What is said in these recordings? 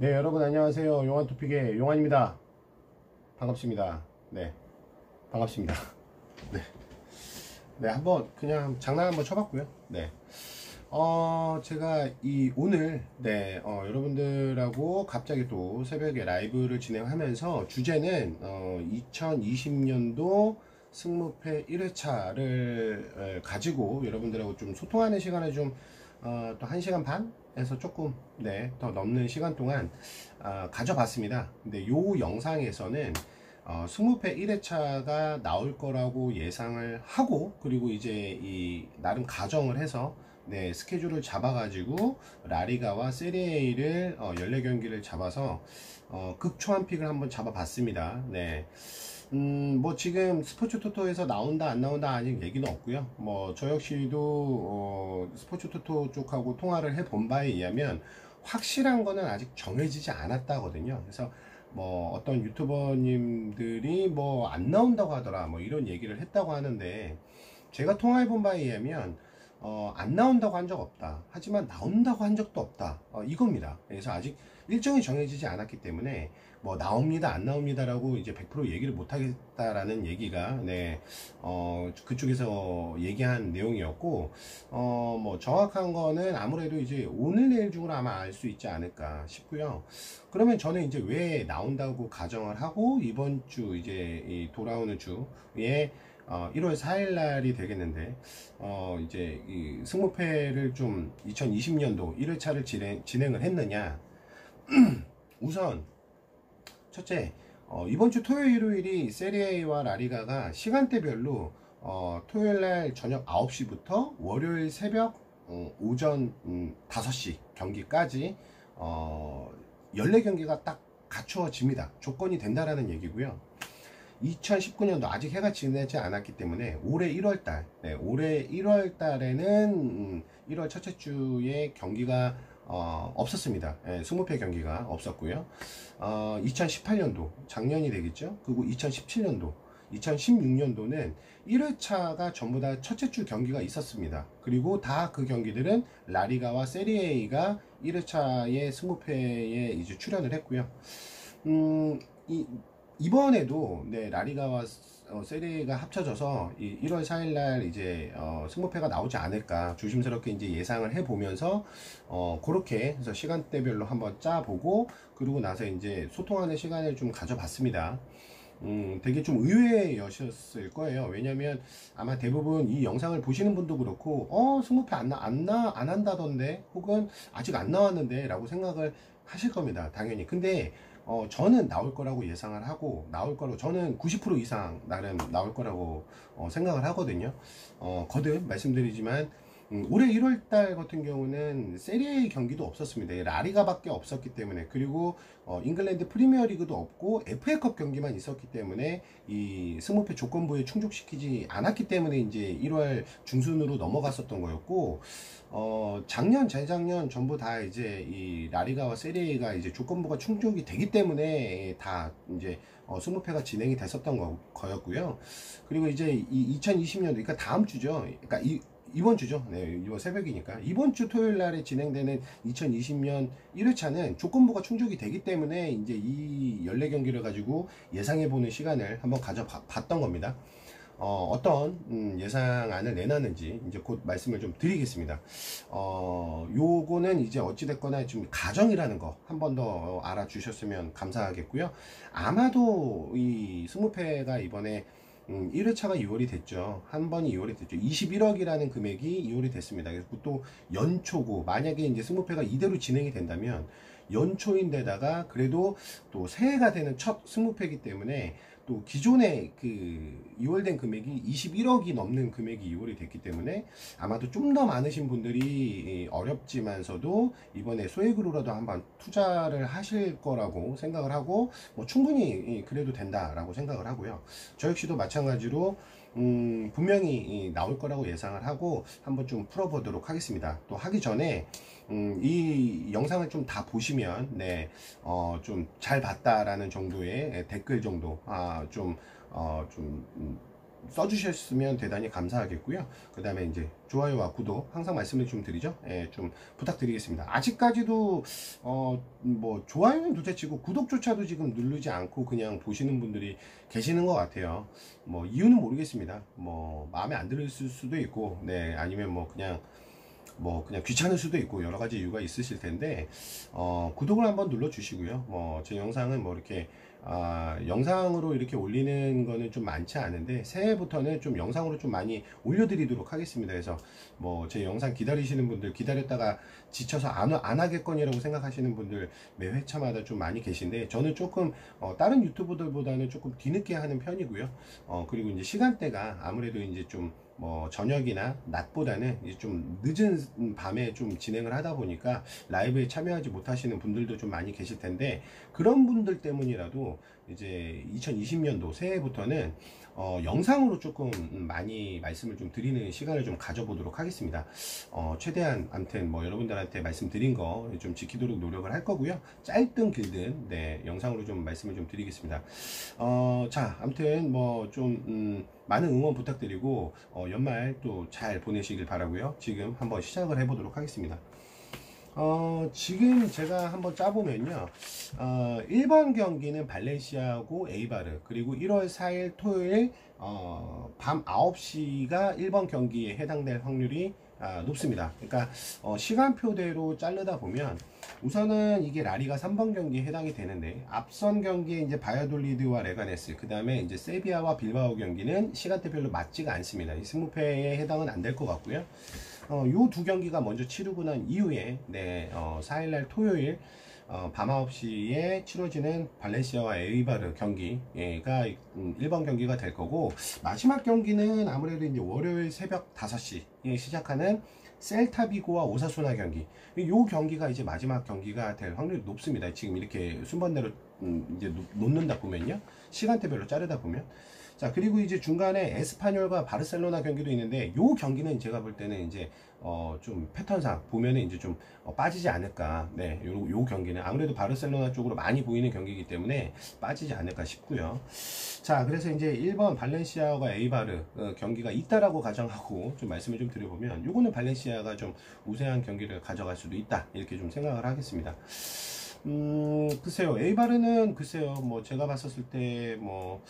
네, 여러분 안녕하세요. 용환토픽의 용환입니다. 반갑습니다. 네, 반갑습니다. 네, 네, 한번 그냥 장난 한번 쳐봤고요. 네, 제가 오늘, 네, 여러분들하고 갑자기 또 새벽에 라이브를 진행하면서 주제는, 2020년도 승무패 1회차를 가지고 여러분들하고 좀 소통하는 시간을 좀, 또 1시간 반에서 조금, 네, 더 넘는 시간 동안, 가져봤습니다. 근데 요 영상에서는, 승무패 1회차가 나올 거라고 예상을 하고, 그리고 이제 나름 가정을 해서, 네, 스케줄을 잡아가지고 라리가와 세리에를 14경기를 잡아서 극초한 픽을 한번 잡아봤습니다. 네. 뭐 지금 스포츠 토토에서 나온다 안 나온다 아직 얘기는 없고요. 뭐 저 역시도 스포츠 토토 쪽하고 통화를 해본 바에 의하면 확실한 거는 아직 정해지지 않았다거든요. 그래서 뭐 어떤 유튜버님들이 뭐 안 나온다고 하더라 뭐 이런 얘기를 했다고 하는데, 제가 통화해본 바에 의하면 안 나온다고 한 적 없다. 하지만 나온다고 한 적도 없다. 이겁니다. 그래서 아직 일정이 정해지지 않았기 때문에 뭐 나옵니다, 안 나옵니다라고 이제 100% 얘기를 못 하겠다라는 얘기가, 네, 그쪽에서 얘기한 내용이었고, 뭐 정확한 거는 아무래도 이제 오늘 내일 중으로 아마 알 수 있지 않을까 싶고요. 그러면 저는 이제 왜 나온다고 가정을 하고 이번 주 이제 돌아오는 주에 1월 4일 날이 되겠는데, 이제 이 승무패를 좀 2020년도 1회차를 진행을 했느냐. 우선 첫째, 이번 주 토요일 일요일이 세리에와 라리가가 시간대별로 토요일 날 저녁 9시부터 월요일 새벽 오전 5시 경기까지 14경기가 딱 갖추어집니다. 조건이 된다라는 얘기고요. 2019년도 아직 해가 지내지 않았기 때문에 올해 1월달, 네, 올해 1월달에는 1월 첫째 주에 경기가 없었습니다. 네, 승무패 경기가 없었고요. 2018년도 작년이 되겠죠. 그리고 2017년도, 2016년도는 1회차가 전부 다 첫째 주 경기가 있었습니다. 그리고 다 그 경기들은 라리가와 세리에가 1회차의 승무패에 이제 출연을 했고요. 이번에도, 네, 라리가와 세리에가 합쳐져서 1월 4일 날 이제 승무패가 나오지 않을까 조심스럽게 이제 예상을 해보면서 그렇게 해서 시간대별로 한번 짜보고, 그러고 나서 이제 소통하는 시간을 좀 가져봤습니다. 되게 좀 의외였을 거예요. 왜냐면 아마 대부분 이 영상을 보시는 분도 그렇고, 승무패 안 한다던데, 혹은 아직 안 나왔는데 라고 생각을 하실 겁니다. 당연히. 근데 저는 나올 거라고 예상을 하고, 저는 90% 이상 나름 나올 거라고 생각을 하거든요. 거듭 말씀드리지만, 올해 1월달 같은 경우는 세리에 경기도 없었습니다. 라리가밖에 없었기 때문에, 그리고 잉글랜드 프리미어리그도 없고 FA컵 경기만 있었기 때문에 이 승무패 조건부에 충족시키지 않았기 때문에 이제 1월 중순으로 넘어갔었던 거였고, 작년, 재작년 전부 다 이제 이 라리가와 세리에가 이제 조건부가 충족이 되기 때문에 다 이제 승무패가 진행이 됐었던 거였고요. 그리고 이제 이 2020년도, 그러니까 다음 주죠. 그러니까 이번 주죠. 네, 이번 새벽이니까. 이번 주 토요일 날에 진행되는 2020년 1회차는 조건부가 충족이 되기 때문에 이제 이 14경기를 가지고 예상해보는 시간을 한번 가져봤던 겁니다. 어떤 예상안을 내놨는지 이제 곧 말씀을 좀 드리겠습니다. 요거는 이제 어찌됐거나 좀 가정이라는 거 한 번 더 알아주셨으면 감사하겠고요. 아마도 이 승무패가 이번에 1회차가 2월이 됐죠. 한 번이 2월이 됐죠. 21억이라는 금액이 2월이 됐습니다. 그래서 또 연초고, 만약에 이제 승무패가 이대로 진행이 된다면 연초인데다가 그래도 또 새해가 되는 첫 승무패이기 때문에 또 기존의 그 2월 된 금액이 21억이 넘는 금액이 2월이 됐기 때문에 아마도 좀 더 많으신 분들이 어렵지만서도 이번에 소액으로라도 한번 투자를 하실 거라고 생각을 하고, 뭐 충분히 그래도 된다라고 생각을 하고요. 저 역시도 마찬가지로 분명히 나올 거라고 예상을 하고 한번 좀 풀어보도록 하겠습니다. 또 하기 전에 이 영상을 좀 다 보시면, 네, 좀 잘 봤다라는 정도의 댓글 정도, 좀 써주셨으면 대단히 감사하겠고요. 그 다음에 이제 좋아요와 구독 항상 말씀을 좀 드리죠. 예, 좀 부탁드리겠습니다. 아직까지도 뭐 좋아요는 둘째치고 구독조차도 지금 누르지 않고 그냥 보시는 분들이 계시는 것 같아요. 뭐 이유는 모르겠습니다. 뭐 마음에 안 들을 수도 있고, 네, 아니면 뭐 그냥 귀찮을 수도 있고 여러 가지 이유가 있으실 텐데, 구독을 한번 눌러 주시고요. 뭐 제 영상은 뭐 이렇게 영상으로 이렇게 올리는 거는 좀 많지 않은데, 새해부터는 좀 영상으로 좀 많이 올려드리도록 하겠습니다. 그래서 뭐 제 영상 기다리시는 분들, 기다렸다가 지쳐서 안 하겠거니라고 생각하시는 분들 매 회차마다 좀 많이 계신데, 저는 조금 다른 유튜버들보다는 조금 뒤늦게 하는 편이고요. 그리고 이제 시간대가 아무래도 이제 좀 뭐 저녁이나 낮보다는 이제 좀 늦은 밤에 좀 진행을 하다 보니까 라이브에 참여하지 못하시는 분들도 좀 많이 계실 텐데, 그런 분들 때문이라도 이제 2020년도 새해부터는 영상으로 조금 많이 말씀을 좀 드리는 시간을 좀 가져보도록 하겠습니다. 최대한 아무튼 뭐 여러분들한테 말씀드린 거 좀 지키도록 노력을 할 거고요. 짧든 길든 네, 영상으로 좀 말씀을 좀 드리겠습니다. 자, 아무튼 뭐 좀 많은 응원 부탁드리고 연말 또 잘 보내시길 바라고요. 지금 한번 시작을 해보도록 하겠습니다. 지금 제가 한번 짜보면요. 1번 경기는 발렌시아하고 에이바르, 그리고 1월 4일 토요일 밤 9시가 1번 경기에 해당될 확률이 높습니다. 그러니까 시간표대로 자르다 보면 우선은 이게 라리가 3번 경기에 해당이 되는데, 앞선 경기에 이제 바이아돌리드와 레가네스, 그 다음에 이제 세비야와 빌바오 경기는 시간대별로 맞지가 않습니다. 이 승무패에 해당은 안 될 것 같고요. 요 두 경기가 먼저 치르고 난 이후에, 네, 4일날 토요일 밤 9시에 치러지는 발렌시아와 에이바르 경기가 1번 경기가 될 거고, 마지막 경기는 아무래도 이제 월요일 새벽 5시에 시작하는 셀타비고와 오사수나 경기, 요 경기가 이제 마지막 경기가 될 확률이 높습니다. 지금 이렇게 순번대로 이제 놓는다 보면요, 시간대별로 자르다 보면. 자, 그리고 이제 중간에 에스파뇰과 바르셀로나 경기도 있는데, 요 경기는 제가 볼 때는 이제 좀 패턴상 보면은 이제 좀 빠지지 않을까. 네, 요 경기는 아무래도 바르셀로나 쪽으로 많이 보이는 경기이기 때문에 빠지지 않을까 싶고요. 자, 그래서 이제 1번 발렌시아가 에이바르 경기가 있다라고 가정하고 좀 말씀을 좀 드려보면, 요거는 발렌시아가 좀 우세한 경기를 가져갈 수도 있다, 이렇게 좀 생각을 하겠습니다. 글쎄요, 에이바르는 글쎄요, 뭐 제가 봤었을 때 뭐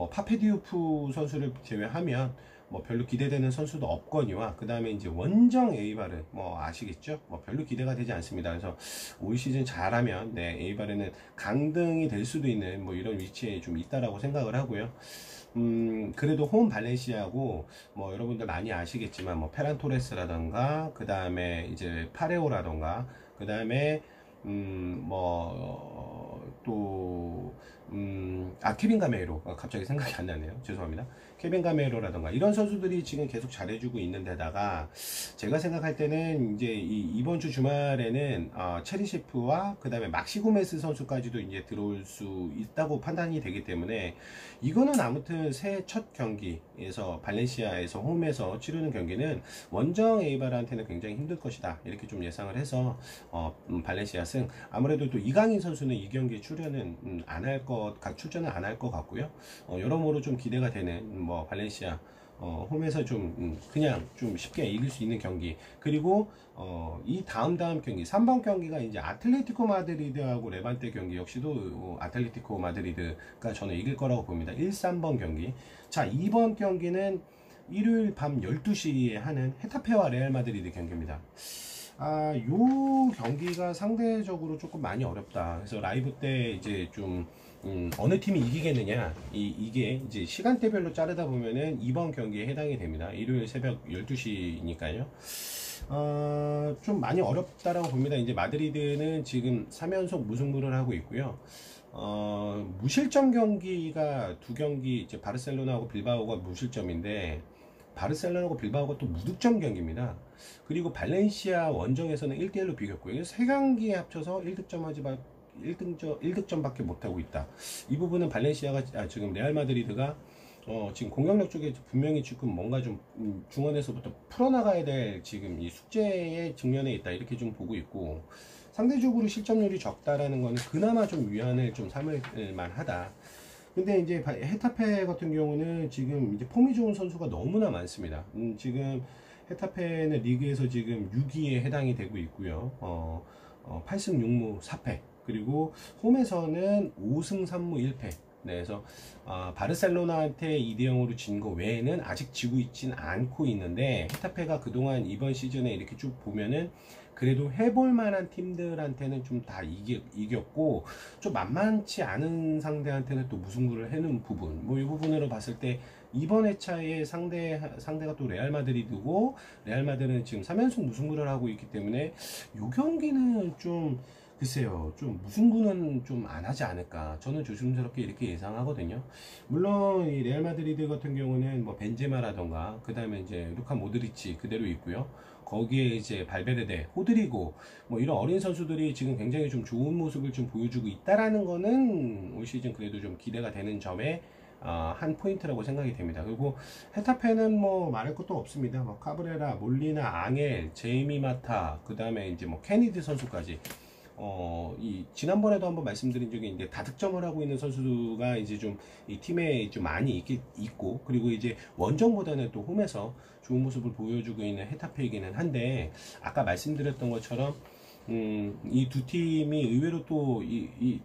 파페디우프 선수를 제외하면 뭐 별로 기대되는 선수도 없거니와, 그 다음에 이제 원정 에이바르 뭐 아시겠죠? 뭐 별로 기대가 되지 않습니다. 그래서 올 시즌 잘하면 네, 에이바르는 강등이 될 수도 있는 뭐 이런 위치에 좀 있다라고 생각을 하고요. 그래도 홈 발렌시아고, 뭐 여러분들 많이 아시겠지만 뭐 페란 토레스라던가, 그 다음에 이제 파레오라던가, 그 다음에 케빈 가메이로, 갑자기 생각이 안 나네요. 죄송합니다. 케빈 가메이로라던가 이런 선수들이 지금 계속 잘해주고 있는 데다가, 제가 생각할 때는 이제 이번 주 주말에는 체리셰프와 그 다음에 막시 고메스 선수까지도 이제 들어올 수 있다고 판단이 되기 때문에, 이거는 아무튼 새해 첫 경기에서 발렌시아에서 홈에서 치르는 경기는 원정 에이바르한테는 굉장히 힘들 것이다, 이렇게 좀 예상을 해서 발렌시아 승. 아무래도 또 이강인 선수는 이 경기에 출전은 안 할 것 같고요. 여러모로 좀 기대가 되는 뭐 발렌시아 홈에서 좀 그냥 좀 쉽게 이길 수 있는 경기. 그리고 이 다음 경기 3번 경기가 이제 아틀레티코 마드리드하고 레반테 경기, 역시도 아틀레티코 마드리드가 저는 이길 거라고 봅니다. 1-3번 경기. 자, 2번 경기는 일요일 밤 12시에 하는 헤타페와 레알 마드리드 경기입니다. 요 경기가 상대적으로 조금 많이 어렵다. 그래서 라이브 때 이제 좀 어느 팀이 이기겠느냐, 이게 이제 시간대별로 자르다 보면은 이번 경기에 해당이 됩니다. 일요일 새벽 12시니까요. 좀 많이 어렵다라고 봅니다. 이제 마드리드는 지금 3연속 무승부를 하고 있고요. 무실점 경기가 두 경기, 이제 바르셀로나하고 빌바오가 무실점인데, 바르셀로나하고 빌바오가 또 무득점 경기입니다. 그리고 발렌시아 원정에서는 1대1로 비겼고요. 세 경기에 합쳐서 1득점밖에 못하고 있다. 이 부분은 발렌시아가 지금 레알 마드리드가 지금 공격력 쪽에 분명히 지금 뭔가 좀 중원에서부터 풀어나가야 될 지금 이 숙제의 직면에 있다, 이렇게 좀 보고 있고, 상대적으로 실점률이 적다라는 거는 그나마 좀 위안을 좀 삼을 만하다. 근데 이제 헤타페 같은 경우는 지금 이제 폼이 좋은 선수가 너무나 많습니다. 지금 헤타페는 리그에서 지금 6위에 해당이 되고 있고요. 8승 6무 4패. 그리고 홈에서는 5승 3무 1패. 네, 그래서 바르셀로나한테 2대 0으로 진 거 외에는 아직 지고 있진 않고 있는데, 헤타페가 그동안 이번 시즌에 이렇게 쭉 보면은 그래도 해볼 만한 팀들한테는 좀 다 이겼고, 좀 만만치 않은 상대한테는 또 무승부를 해놓은 부분, 뭐 이 부분으로 봤을 때 이번 회차의 상대가 또 레알 마드리드고, 레알 마드리드는 지금 3연속 무승부를 하고 있기 때문에 이 경기는 좀 글쎄요, 좀 무승부는 좀 안 하지 않을까. 저는 조심스럽게 이렇게 예상하거든요. 물론 이 레알 마드리드 같은 경우는 뭐 벤제마라던가, 그 다음에 이제 루카 모드리치 그대로 있고요. 거기에 이제 발베르데, 호드리고 뭐 이런 어린 선수들이 지금 굉장히 좀 좋은 모습을 좀 보여주고 있다라는 거는 올 시즌 그래도 좀 기대가 되는 점에 한 포인트라고 생각이 됩니다. 그리고 헤타페는 뭐 말할 것도 없습니다. 뭐 카브레라, 몰리나, 앙헬, 제이미 마타, 그 다음에 이제 뭐 케니디 선수까지. 이 지난번에도 한번 말씀드린 적이 있는데, 다득점을 하고 있는 선수가 이제 좀 이 팀에 좀 많이 있고, 그리고 이제 원정보다는 또 홈에서 좋은 모습을 보여주고 있는 헤타페이기는 한데, 아까 말씀드렸던 것처럼 이 두 팀이 의외로 또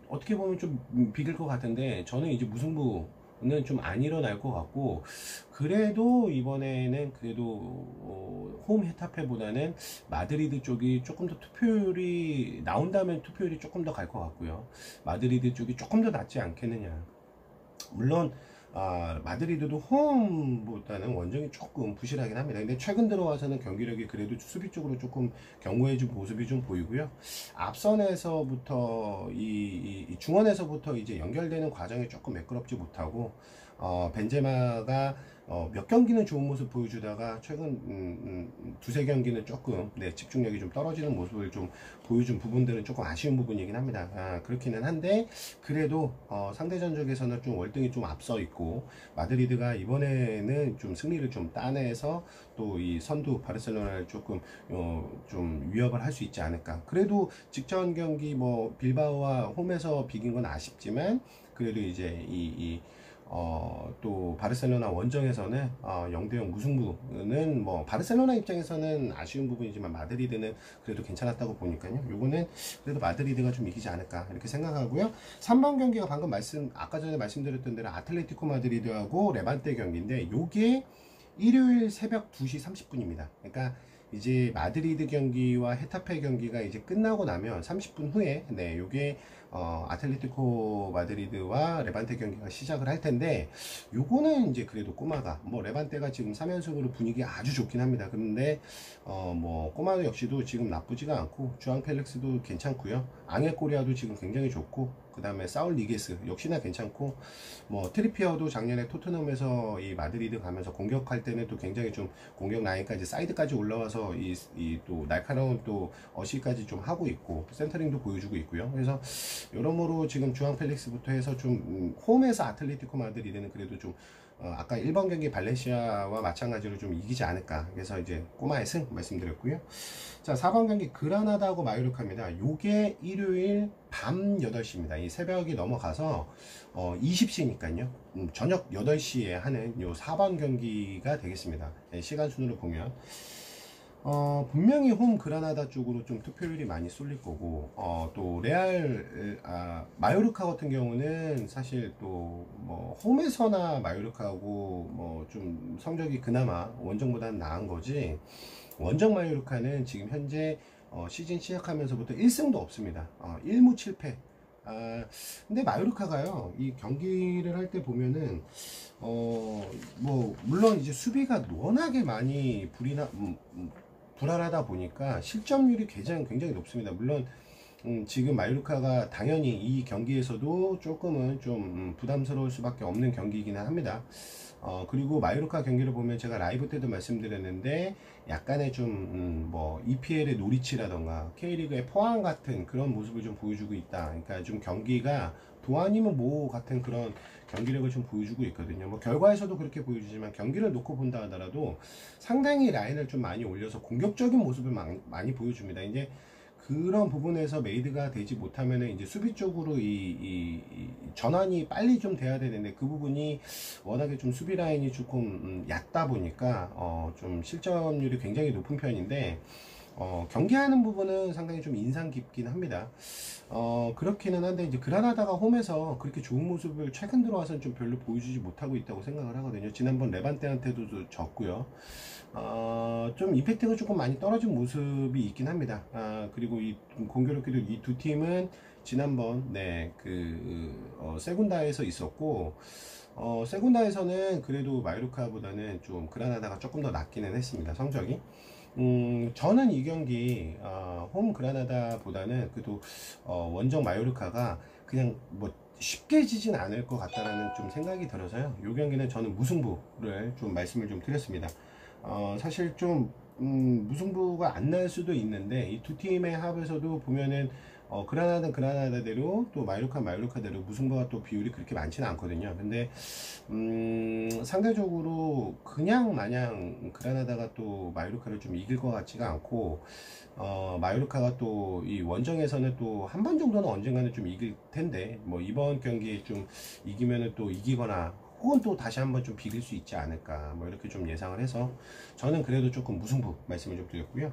어떻게 보면 좀 비길 것 같은데, 저는 이제 무승부는 좀 안 일어날 것 같고, 그래도 이번에는 그래도 홈 헤타페보다는 마드리드 쪽이 조금 더 투표율이 나온다면 투표율이 조금 더 갈 것 같고요. 마드리드 쪽이 조금 더 낫지 않겠느냐. 물론 마드리드도 홈보다는 원정이 조금 부실하긴 합니다. 근데 최근 들어와서는 경기력이 그래도 수비 쪽으로 조금 견고해진 모습이 좀 보이고요. 앞선에서부터 이 중원에서부터 이제 연결되는 과정이 조금 매끄럽지 못하고, 벤제마가 몇 경기는 좋은 모습 보여주다가 최근 두세 경기는 조금 집중력이 좀 떨어지는 모습을 좀 보여준 부분들은 조금 아쉬운 부분이긴 합니다. 그렇기는 한데, 그래도 상대 전적에서는 좀 월등히 좀 앞서 있고, 마드리드가 이번에는 좀 승리를 좀 따내서 또 이 선두 바르셀로나를 조금 좀 위협을 할 수 있지 않을까. 그래도 직전 경기 뭐 빌바오와 홈에서 비긴 건 아쉽지만, 그래도 이제 또 바르셀로나 원정에서는 0대0 무승부는 뭐 바르셀로나 입장에서는 아쉬운 부분이지만, 마드리드는 그래도 괜찮았다고 보니까요. 요거는 그래도 마드리드가 좀 이기지 않을까 이렇게 생각하고요. 3번 경기가 방금 아까 전에 말씀드렸던 대로 아틀레티코 마드리드하고 레반테 경기인데, 요게 일요일 새벽 2시 30분입니다. 그러니까 이제 마드리드 경기와 헤타페 경기가 이제 끝나고 나면 30분 후에 요게 아틀레티코 마드리드와 레반테 경기가 시작을 할 텐데, 요거는 이제 그래도 꼬마가 뭐 레반테가 지금 3연승으로 분위기 아주 좋긴 합니다. 그런데 뭐 꼬마 역시도 지금 나쁘지가 않고, 주앙 펠릭스도 괜찮고요. 앙헬 코리아도 지금 굉장히 좋고, 그 다음에 사울 리게스 역시나 괜찮고, 뭐 트리피어도 작년에 토트넘에서 이 마드리드 가면서 공격할 때는 또 굉장히 좀 공격 라인까지 사이드까지 올라와서 이 또 날카로운 또 어시까지 좀 하고 있고, 센터링도 보여주고 있고요. 그래서 여러모로 지금 주앙 펠릭스부터 해서 좀 홈에서 아틀레티코 마드리드는 그래도 좀 아까 1번 경기 발렌시아와 마찬가지로 좀 이기지 않을까. 그래서 이제 꼬마의 승 말씀드렸고요. 자, 4번 경기 그라나다하고 마요르카입니다. 요게 일요일 밤 8시입니다. 이 새벽이 넘어가서 20시니까요. 저녁 8시에 하는 요 4번 경기가 되겠습니다. 시간 순으로 보면 분명히 홈 그라나다 쪽으로 좀 투표율이 많이 쏠릴 거고, 또 레알 마요르카 같은 경우는 사실 또 뭐 홈에서나 마요르카하고 뭐 좀 성적이 그나마 원정보다는 나은 거지, 원정 마요르카는 지금 현재 시즌 시작하면서부터 1승도 없습니다. 1무 7패. 근데 마요르카가요, 이 경기를 할 때 보면은 뭐 물론 이제 수비가 워낙에 많이 불안하다 보니까 실점률이 굉장히 높습니다. 물론 지금 마요르카가 당연히 이 경기에서도 조금은 좀 부담스러울 수밖에 없는 경기이기는 합니다. 그리고 마요르카 경기를 보면 제가 라이브 때도 말씀드렸는데, 약간의 좀 뭐 EPL의 노리치라던가 K리그의 포항 같은 그런 모습을 좀 보여주고 있다. 그러니까 좀 경기가 도 아니면 모 같은 그런 경기력을 좀 보여주고 있거든요. 뭐 결과에서도 그렇게 보여주지만, 경기를 놓고 본다 하더라도 상당히 라인을 좀 많이 올려서 공격적인 모습을 많이 보여줍니다. 이제 그런 부분에서 메이드가 되지 못하면은 이제 수비 쪽으로 이 전환이 빨리 좀 돼야 되는데 그 부분이 워낙에 좀 수비 라인이 조금 얕다 보니까 좀 실점률이 굉장히 높은 편인데 경기하는 부분은 상당히 좀 인상 깊긴 합니다. 그렇기는 한데 이제 그라나다가 홈에서 그렇게 좋은 모습을 최근 들어와서는 좀 별로 보여주지 못하고 있다고 생각을 하거든요. 지난번 레반테한테도 졌고요. 좀 임팩트가 조금 많이 떨어진 모습이 있긴 합니다. 그리고 이 공교롭게도 이 두 팀은 지난번 세군다에서 있었고 세군다에서는 그래도 마요르카보다는 좀 그라나다가 조금 더 낫기는 했습니다. 성적이. 저는 이 경기 홈 그라나다보다는 그래도 원정 마요르카가 그냥 뭐 쉽게 지진 않을 것 같다라는 좀 생각이 들어서요. 이 경기는 저는 무승부를 좀 말씀을 좀 드렸습니다. 사실 좀 무승부가 안 날 수도 있는데 이 두 팀의 합에서도 보면은 그라나다는 그라나다대로 또 마요르카 마요르카대로 무승부가 또 비율이 그렇게 많지는 않거든요. 근데 상대적으로 그냥 마냥 그라나다가 또 마요르카를 좀 이길 것 같지가 않고 마요르카가 또 이 원정에서는 또 한 번 정도는 언젠가는 좀 이길 텐데 뭐 이번 경기에 좀 이기면은 또 이기거나 혹은 또 다시 한번 좀 비길 수 있지 않을까 뭐 이렇게 좀 예상을 해서 저는 그래도 조금 무승부 말씀을 좀 드렸고요.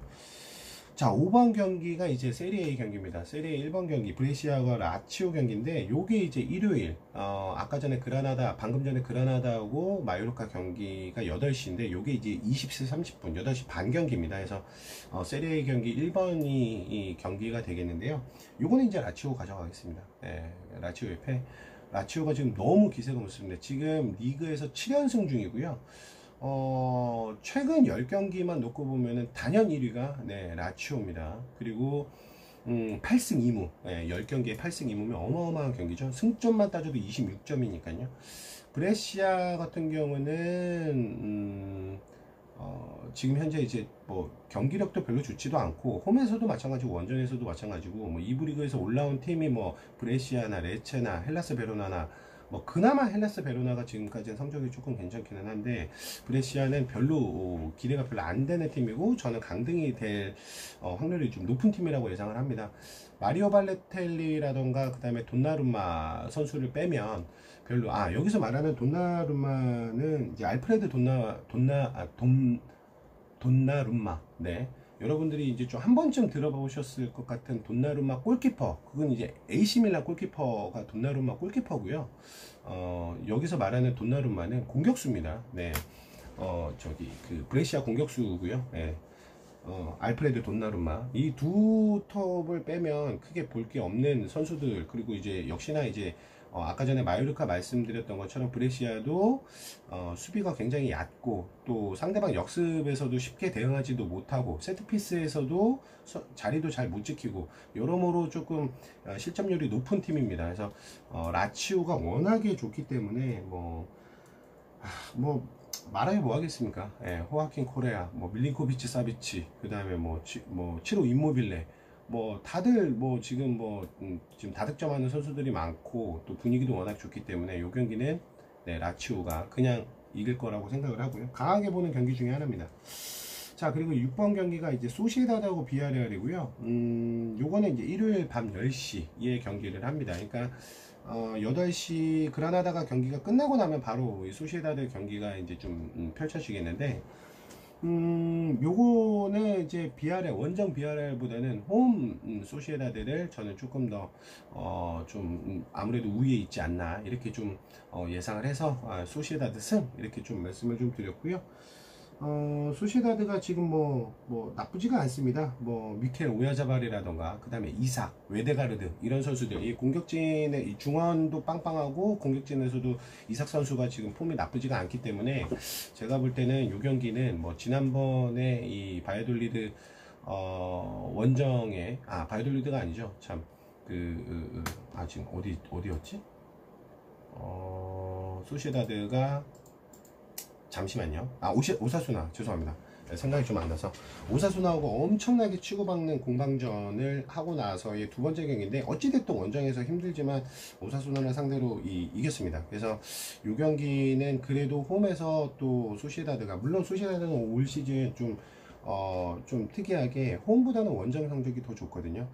자, 5번 경기가 이제 세리에 경기입니다. 세리에 1번 경기 브레시아와 라치오 경기인데 요게 이제 일요일 아까 전에 그라나다 방금 전에 그라나다하고 마요르카 경기가 8시인데 요게 이제 20시 30분 8시 반 경기입니다. 그래서 세리에 경기 1번이 이 경기가 되겠는데요. 요거는 이제 라치오 가져가겠습니다. 라치오의 패. 라치오가 지금 너무 기세가 좋습니다. 지금 리그에서 7연승 중이고요. 최근 10경기만 놓고 보면은 단연 1위가 라치오입니다. 그리고 8승 2무 10경기에 8승 2무면 어마어마한 경기죠. 승점만 따져도 26점이니까요. 브레시아 같은 경우는 지금 현재 이제 뭐 경기력도 별로 좋지도 않고 홈에서도 마찬가지고 원정에서도 마찬가지고 뭐 2부 리그에서 올라온 팀이 뭐 브레시아나 레체나 헬라스 베로나나 뭐 그나마 헬라스 베로나가 지금까지는 성적이 조금 괜찮기는 한데 브레시아는 별로 기대가 별로 안 되는 팀이고 저는 강등이 될 확률이 좀 높은 팀이라고 예상을 합니다. 마리오 발레텔리라던가 그 다음에 돈나룸마 선수를 빼면 별로 여기서 말하는 돈나룸마는 이제 알프레드 돈나룸마 여러분들이 이제 좀 한 번쯤 들어보셨을 것 같은 돈나룸마 골키퍼 그건 이제 AC 밀란 골키퍼가 돈나룸마 골키퍼고요. 여기서 말하는 돈나룸마는 공격수입니다. 저기 그 브레시아 공격수고요. 알프레드 돈나룸마 이 두 톱을 빼면 크게 볼 게 없는 선수들 그리고 이제 역시나 이제 아까 전에 마요르카 말씀드렸던 것처럼 브레시아도 수비가 굉장히 얕고 또 상대방 역습에서도 쉽게 대응하지도 못하고 세트피스에서도 자리도 잘 못 지키고 여러모로 조금 실점률이 높은 팀입니다. 그래서 라치오가 워낙에 좋기 때문에 뭐 말하기 뭐 하겠습니까? 호아킨 코레아, 뭐 밀린코비치 사비치, 그 다음에 치로 임모빌레, 다들 지금 지금 다득점하는 선수들이 많고 또 분위기도 워낙 좋기 때문에 이 경기는 라치오가 그냥 이길 거라고 생각을 하고요. 강하게 보는 경기 중에 하나입니다. 자, 그리고 6번 경기가 이제 소시에다드하고 비아레알이고요. 요거는 이제 일요일 밤 10시에 경기를 합니다. 그러니까 8시 그라나다가 경기가 끝나고 나면 바로 소시에다드 경기가 이제 좀 펼쳐지겠는데 요거는 이제 비아레 원정 비아레보다는 홈 소시에다드를 저는 조금 더 좀 아무래도 우위에 있지 않나 이렇게 좀 예상을 해서 소시에다드 승 이렇게 좀 말씀을 좀 드렸고요. 소시에다드가 지금 나쁘지가 않습니다. 미켈 오야자발이라던가 그 다음에 이삭, 웨데가르드 이런 선수들 이 공격진의 이 중원도 빵빵하고 공격진에서도 이삭 선수가 지금 폼이 나쁘지가 않기 때문에 제가 볼 때는 이 경기는 지난번에 이 바이돌리드 원정에 바이돌리드가 아니죠. 참 지금 어디였지? 소시에다드가 잠시만요. 오사수나 죄송합니다. 생각이 좀 안 나서 오사수나하고 엄청나게 치고받는 공방전을 하고 나서의 두 번째 경기인데 어찌됐든 원정에서 힘들지만 오사수나를 상대로 이겼습니다. 그래서 이 경기는 그래도 홈에서 또 소시에다드가 물론 소시에다드는 올 시즌 좀 좀 특이하게 홈보다는 원정 성적이 더 좋거든요.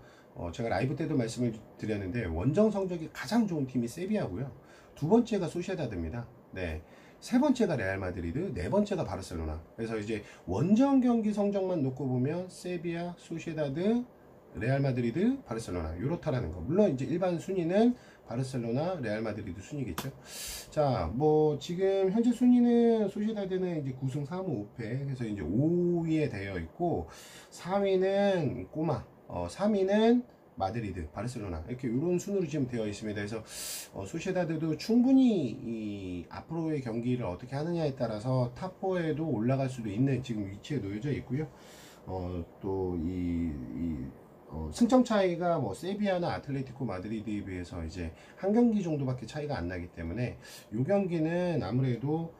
제가 라이브 때도 말씀을 드렸는데 원정 성적이 가장 좋은 팀이 세비야고요. 두 번째가 소시에다드입니다. 네. 세 번째가 레알 마드리드, 네 번째가 바르셀로나. 그래서 이제 원정 경기 성적만 놓고 보면 세비야, 소시에다드, 레알 마드리드, 바르셀로나 요렇다라는 거. 물론 이제 일반 순위는 바르셀로나, 레알 마드리드 순위겠죠. 자, 뭐 지금 현재 순위는 소시에다드는 이제 9승 3무 5패. 그래서 이제 5위에 되어 있고 4위는 꼬마, 3위는 마드리드, 바르셀로나 이렇게 이런 순으로 지금 되어 있습니다. 그래서 소시에다드도 충분히 이 앞으로의 경기를 어떻게 하느냐에 따라서 탑4에도 올라갈 수도 있는 지금 위치에 놓여져 있고요. 또 승점 차이가 뭐 세비야나 아틀레티코 마드리드에 비해서 이제 한 경기 정도밖에 차이가 안 나기 때문에 이 경기는 아무래도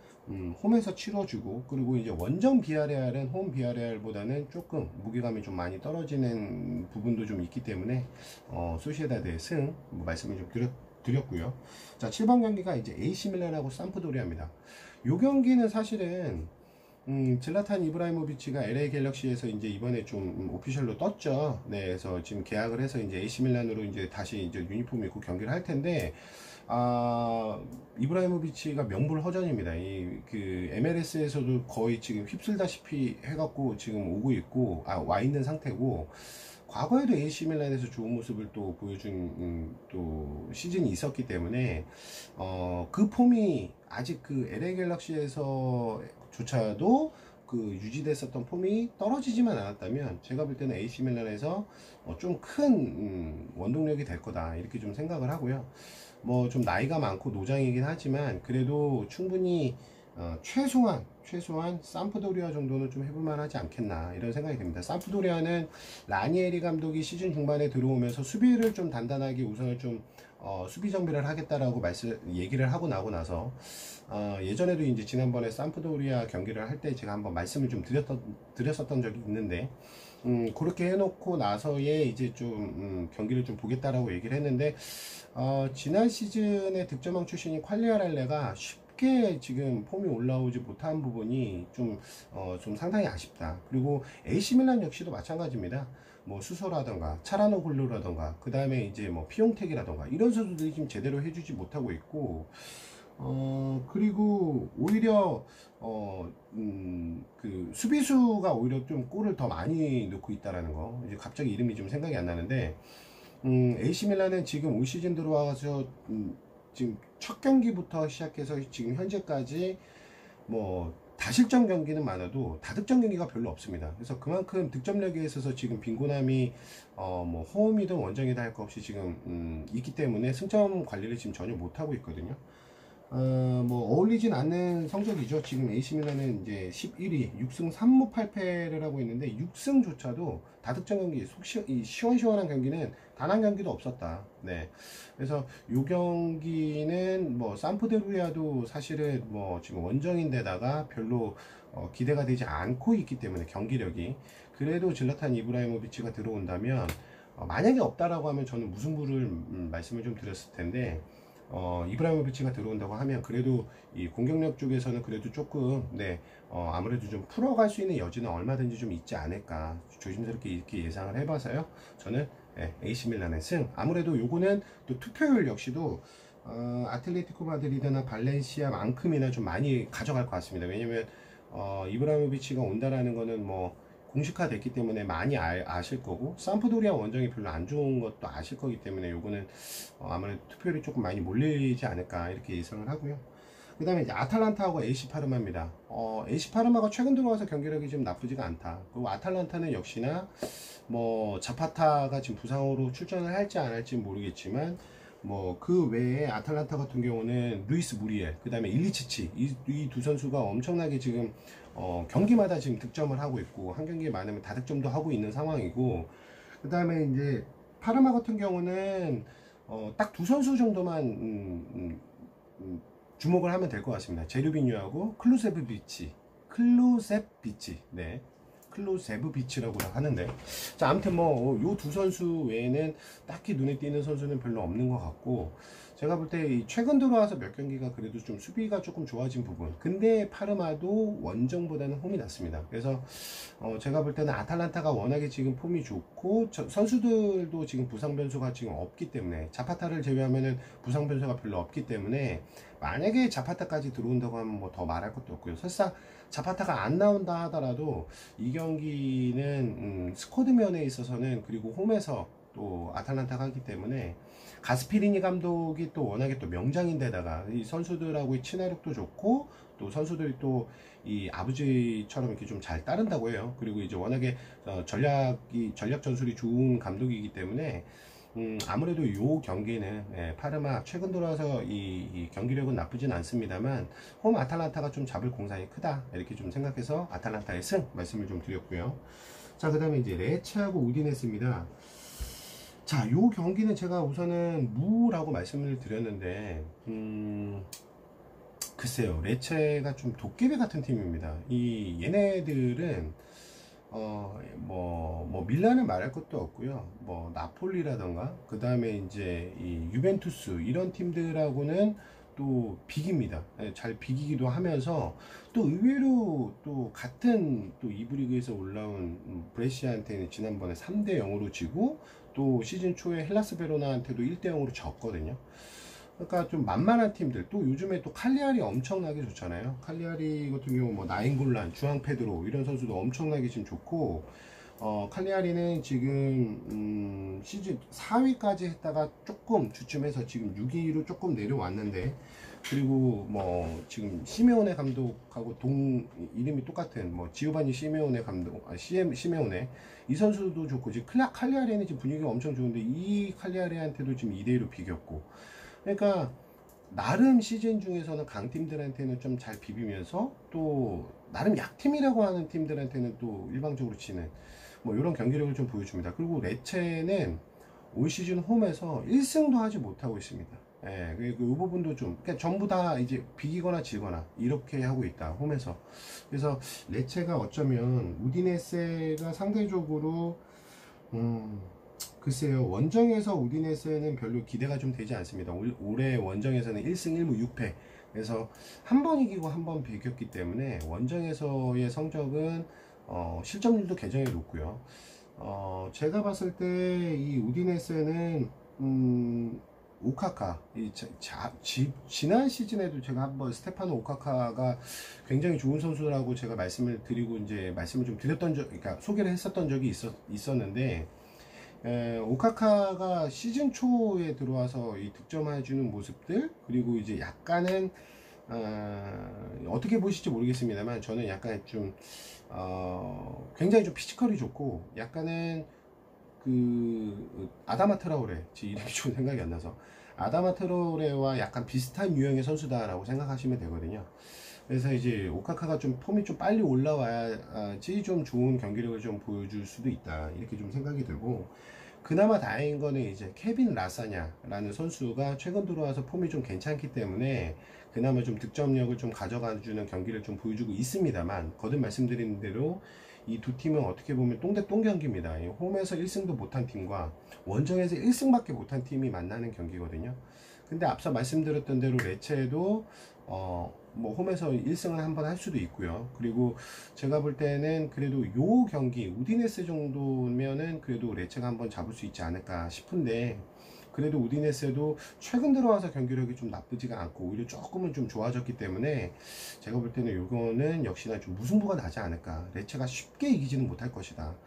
홈에서 치러주고, 그리고 이제 원정 비아레알은 홈 비아레알보다는 조금 무게감이 좀 많이 떨어지는 부분도 좀 있기 때문에 소시에다드의 승 말씀을 좀 드렸고요. 자, 7번 경기가 이제 AC 밀란하고 삼프도리아입니다. 이 경기는 사실은 질라탄 이브라이모비치가 LA 갤럭시에서 이제 이번에 좀 오피셜로 떴죠. 네, 그래서 지금 계약을 해서 이제 AC 밀란으로 이제 다시 이제 유니폼 입고 경기를 할 텐데, 이브라이모비치가 명불허전입니다. 그 MLS에서도 거의 지금 휩쓸다시피 해갖고 지금 오고 있고, 와 있는 상태고, 과거에도 AC 밀란에서 좋은 모습을 또 보여준 또 시즌이 있었기 때문에 그 폼이 아직 그 LA 갤럭시에서 조차도 그 유지됐었던 폼이 떨어지지만 않았다면 제가 볼 때는 AC 밀란에서 좀 큰 원동력이 될 거다 이렇게 좀 생각을 하고요. 뭐 좀 나이가 많고 노장이긴 하지만 그래도 충분히 최소한 삼프도리아 정도는 좀 해볼만 하지 않겠나 이런 생각이 듭니다. 삼프도리아는 라니에리 감독이 시즌 중반에 들어오면서 수비를 좀 단단하게 우선을 좀 수비 정비를 하겠다라고 얘기를 하고 나고 나서 예전에도 이제 지난번에 삼프도리아 경기를 할 때 제가 한번 말씀을 좀 드렸었던 적이 있는데 그렇게 해놓고 나서의 이제 좀 경기를 좀 보겠다라고 얘기를 했는데 지난 시즌에 득점왕 출신인 콸리아랄레가 쉽게 지금 폼이 올라오지 못한 부분이 좀 상당히 아쉽다. 그리고 AC 밀란 역시도 마찬가지입니다. 뭐 수소라던가 차라노글루라던가 그 다음에 이제 뭐 피용텍이라던가 이런 선수들이 지금 제대로 해주지 못하고 있고 그리고 오히려 그 수비수가 오히려 좀 골을 더 많이 넣고 있다라는 거. 이제 갑자기 이름이 좀 생각이 안 나는데 AC 밀란은 지금 올 시즌 들어와서 지금 첫 경기부터 시작해서 지금 현재까지 뭐 다실점 경기는 많아도 다득점 경기가 별로 없습니다. 그래서 그만큼 득점력에 있어서 지금 빈곤함이 뭐 홈이든 원정이든 할 거 없이 지금 있기 때문에 승점 관리를 지금 전혀 못하고 있거든요. 뭐 어울리진 않는 성적이죠. 지금 AC 밀란은 이제 11위 6승 3무 8패를 하고 있는데 6승조차도 다득점 경기 시원시원한 경기는 단 한 경기도 없었다. 네. 그래서 이 경기는 뭐 삼프도리아도 사실은 뭐 지금 원정인데다가 별로 기대가 되지 않고 있기 때문에 경기력이, 그래도 질라탄 이브라이모비치가 들어온다면 만약에 없다라고 하면 저는 무승부를 말씀을 좀 드렸을 텐데 이브라이모비치가 들어온다고 하면 그래도 이 공격력 쪽에서는 그래도 조금 아무래도 좀 풀어갈 수 있는 여지는 얼마든지 좀 있지 않을까 조심스럽게 이렇게 예상을 해봐서요. 저는 AC 밀란의 승. 아무래도 요거는 또 투표율 역시도 아틀레티코 마드리드나 발렌시아만큼이나 좀 많이 가져갈 것 같습니다. 왜냐면 이브라이모비치가 온다라는 거는 뭐 공식화 됐기 때문에 많이 아실 거고, 삼프도리아 원정이 별로 안 좋은 것도 아실 거기 때문에 요거는 아무래도 투표율이 조금 많이 몰리지 않을까 이렇게 예상을 하고요. 그 다음에 이제 아탈란타하고 AC 파르마입니다. AC 파르마가 최근 들어와서 경기력이 좀 나쁘지가 않다. 그리고 아탈란타는 역시나 뭐 자파타가 지금 부상으로 출전을 할지 안 할지 모르겠지만 뭐 그 외에 아탈란타 같은 경우는 루이스 무리엘, 그 다음에 일리치치, 이 두 선수가 엄청나게 지금 경기마다 지금 득점을 하고 있고 한 경기에 많으면 다득점도 하고 있는 상황이고, 그 다음에 이제 파르마 같은 경우는 딱 두 선수 정도만 주목을 하면 될 것 같습니다. 제르비뉴하고 클루세브비치, 네. 클루세브비치라고 하는데, 자, 아무튼 뭐 요 두 선수 외에는 딱히 눈에 띄는 선수는 별로 없는 것 같고, 제가 볼 때 최근 들어와서 몇 경기가 그래도 좀 수비가 조금 좋아진 부분. 근데 파르마도 원정보다는 홈이 낫습니다. 그래서 제가 볼 때는 아탈란타가 워낙에 지금 폼이 좋고 선수들도 지금 부상 변수가 지금 없기 때문에 자파타를 제외하면은 부상 변수가 별로 없기 때문에 만약에 자파타까지 들어온다고 하면 뭐 더 말할 것도 없고요. 설사 자파타가 안 나온다 하더라도 이 경기는 스쿼드 면에 있어서는 그리고 홈에서 또 아탈란타가 하기 때문에 가스피리니 감독이 또 워낙에 또 명장인데다가 이 선수들하고의 친화력도 좋고 또 선수들이 또 이 아버지처럼 이렇게 좀 잘 따른다고 해요. 그리고 이제 워낙에 전략 전술이 좋은 감독이기 때문에 아무래도 이 경기는 파르마 최근 들어와서 이 경기력은 나쁘진 않습니다만 홈 아탈란타가 좀 잡을 공산이 크다 이렇게 좀 생각해서 아탈란타의 승 말씀을 좀 드렸고요. 자, 그 다음에 이제 레체하고 우디네스입니다. 자, 요 경기는 제가 우선은 무라고 말씀을 드렸는데, 글쎄요, 레체가 좀 도깨비 같은 팀입니다. 얘네들은, 밀란을 말할 것도 없고요. 뭐, 나폴리라던가, 그 다음에 이제, 이 유벤투스, 이런 팀들하고는 또 비깁니다. 잘 비기기도 하면서, 또 의외로 또 같은 또 이부 리그에서 올라온 브레시아한테는 지난번에 3대 0으로 지고, 또 시즌 초에 헬라스 베로나한테도 1대 0으로 졌거든요. 그러니까 좀 만만한 팀들, 또 요즘에 또 칼리아리 엄청나게 좋잖아요. 칼리아리 같은 경우 뭐 나인골란, 주앙 페드로 이런 선수도 엄청나게 지금 좋고, 칼리아리는 지금 시즌 4위까지 했다가 조금 주춤해서 지금 6위로 조금 내려왔는데, 그리고 뭐 지금 시메오네 감독하고 이름이 똑같은 뭐 지오바니 시메오네 감독, 시메오네 이 선수도 좋고, 지금 칼리아리는 지금 분위기가 엄청 좋은데 이 칼리아리한테도 지금 2대1로 비겼고, 그러니까 나름 시즌 중에서는 강팀들한테는 좀 잘 비비면서 또 나름 약팀이라고 하는 팀들한테는 또 일방적으로 치는 뭐 이런 경기력을 좀 보여줍니다. 그리고 레체는 올 시즌 홈에서 1승도 하지 못하고 있습니다. 예, 그 부분도 좀, 그러니까 전부 다 이제 비기거나 지거나 이렇게 하고 있다, 홈에서. 그래서 레체가 어쩌면 우디네세가 상대적으로, 글쎄요, 원정에서 우디네세는 별로 기대가 좀 되지 않습니다. 올해 원정에서는 1승 1무 6패. 그래서 한 번 이기고 한 번 비겼기 때문에 원정에서의 성적은 실점률도 굉장히 높고요. 제가 봤을 때 이 우디네세는 오카카, 지난 시즌에도 제가 한번 스테파노 오카카가 굉장히 좋은 선수라고 제가 말씀을 드리고 이제 말씀을 좀 드렸던 그러니까 소개를 했었던 적이 있었는데, 오카카가 시즌 초에 들어와서 이 득점해주는 모습들, 그리고 이제 약간은 어떻게 보실지 모르겠습니다만 저는 약간 좀 굉장히 좀 피지컬이 좋고, 약간은 아다마 트라오레, 제 이름이 좀 생각이 안 나서 아다마 트라오레와 약간 비슷한 유형의 선수다라고 생각하시면 되거든요. 그래서 이제 오카카가 좀 폼이 좀 빨리 올라와야지 좀 좋은 경기력을 좀 보여줄 수도 있다, 이렇게 좀 생각이 들고, 그나마 다행인 거는 이제 케빈 라사냐라는 선수가 최근 들어와서 폼이 좀 괜찮기 때문에 그나마 좀 득점력을 좀 가져가주는 경기를 좀 보여주고 있습니다만, 거듭 말씀드린 대로 이 두 팀은 어떻게 보면 똥대 똥 경기입니다. 홈에서 1승도 못한 팀과 원정에서 1승밖에 못한 팀이 만나는 경기거든요. 근데 앞서 말씀드렸던 대로 레체도 뭐 홈에서 1승을 한번 할 수도 있고요. 그리고 제가 볼 때는 그래도 요 경기 우디네스 정도면은 그래도 레체가 한번 잡을 수 있지 않을까 싶은데, 그래도 우디네스도 최근 들어와서 경기력이 좀 나쁘지가 않고 오히려 조금은 좀 좋아졌기 때문에 제가 볼 때는 요거는 역시나 좀 무승부가 나지 않을까. 레체가 쉽게 이기지는 못할 것이다.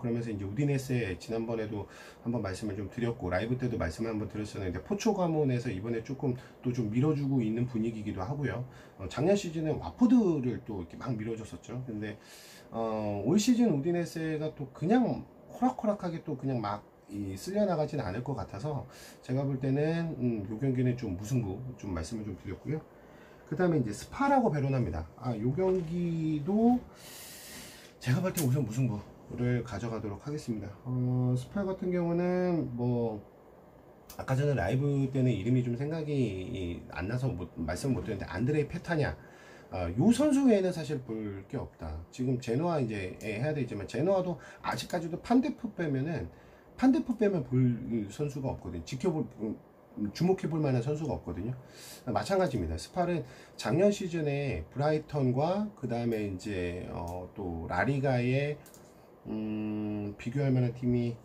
그러면서 이제 우디네스에 지난번에도 한번 말씀을 좀 드렸고, 라이브 때도 말씀을 한번 드렸었는데, 포초 가문에서 이번에 조금 또 좀 밀어주고 있는 분위기이기도 하고요. 작년 시즌에 와포드를 또 이렇게 막 밀어줬었죠. 근데 올 시즌 우디네스가 또 그냥 호락호락하게 또 그냥 막 쓸려나가진 않을 것 같아서 제가 볼 때는 요 경기는 좀 무승부 좀 말씀을 좀 드렸고요. 그 다음에 이제 스파라고 베로나입니다. 요 경기도 제가 볼 때 우선 무승부를 가져가도록 하겠습니다. 스파 같은 경우는 뭐 아까 전에 라이브 때는 이름이 좀 생각이 안 나서 말씀 못 드렸는데, 안드레이 페타냐, 요 선수 외에는 사실 볼 게 없다. 지금 제노아 이제 해야 되지만 제노아도 아직까지도 판데프 빼면 볼 선수가 없거든요. 주목해 볼 만한 선수가 없거든요. 마찬가지입니다. 스팔은 작년 시즌에 브라이턴과 그 다음에 이제 또 라리가의 비교할 만한 팀이